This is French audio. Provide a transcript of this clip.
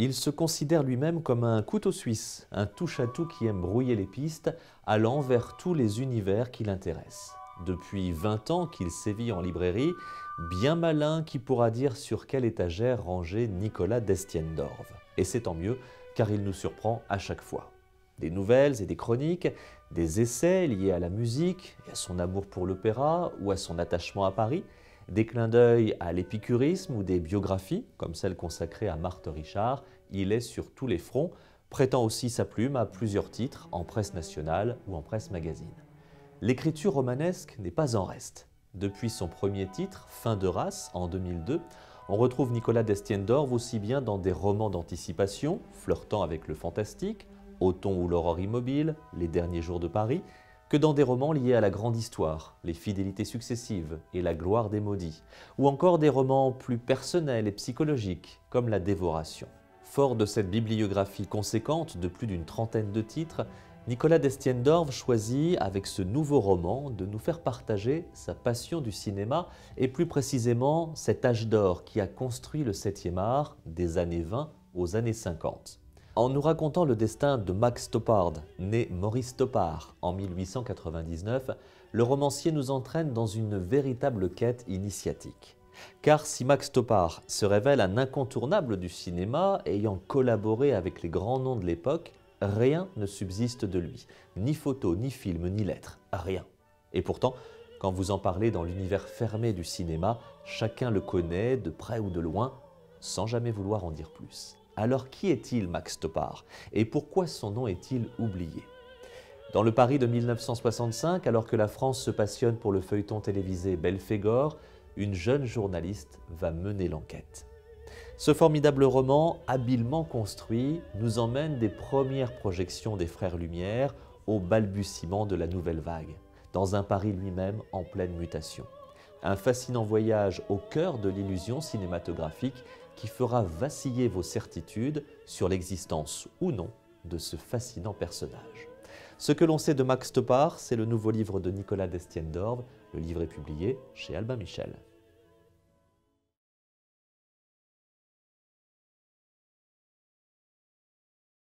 Il se considère lui-même comme un couteau suisse, un touche-à-tout qui aime brouiller les pistes, allant vers tous les univers qui l'intéressent. Depuis 20 ans qu'il sévit en librairie, bien malin qui pourra dire sur quelle étagère ranger Nicolas Destiendorf. Et c'est tant mieux, car il nous surprend à chaque fois. Des nouvelles et des chroniques, des essais liés à la musique et à son amour pour l'opéra ou à son attachement à Paris, des clins d'œil à l'épicurisme ou des biographies, comme celle consacrée à Marthe Richard, il est sur tous les fronts, prêtant aussi sa plume à plusieurs titres en presse nationale ou en presse magazine. L'écriture romanesque n'est pas en reste. Depuis son premier titre, Fin de race, en 2002, on retrouve Nicolas Destiendorf aussi bien dans des romans d'anticipation, flirtant avec le fantastique, Othon ou l'Aurore immobile, Les derniers jours de Paris, que dans des romans liés à la grande histoire, Les fidélités successives et La gloire des maudits, ou encore des romans plus personnels et psychologiques, comme La dévoration. Fort de cette bibliographie conséquente de plus d'une trentaine de titres, Nicolas Destiendorf choisit, avec ce nouveau roman, de nous faire partager sa passion du cinéma et plus précisément cet âge d'or qui a construit le 7e art des années 20 aux années 50. En nous racontant le destin de Max Stoppard, né Maurice Stoppard en 1899, le romancier nous entraîne dans une véritable quête initiatique. Car si Max Stoppard se révèle un incontournable du cinéma, ayant collaboré avec les grands noms de l'époque, rien ne subsiste de lui. Ni photos, ni films, ni lettres, rien. Et pourtant, quand vous en parlez dans l'univers fermé du cinéma, chacun le connaît de près ou de loin, sans jamais vouloir en dire plus. Alors qui est-il Max Stoppard et pourquoi son nom est-il oublié? Dans le Paris de 1965, alors que la France se passionne pour le feuilleton télévisé Belphégor, une jeune journaliste va mener l'enquête. Ce formidable roman, habilement construit, nous emmène des premières projections des Frères Lumière au balbutiement de la nouvelle vague, dans un Paris lui-même en pleine mutation. Un fascinant voyage au cœur de l'illusion cinématographique qui fera vaciller vos certitudes sur l'existence ou non de ce fascinant personnage. Ce que l'on sait de Max Stoppard, c'est le nouveau livre de Nicolas Destiendorf. Le livre est publié chez Albin Michel.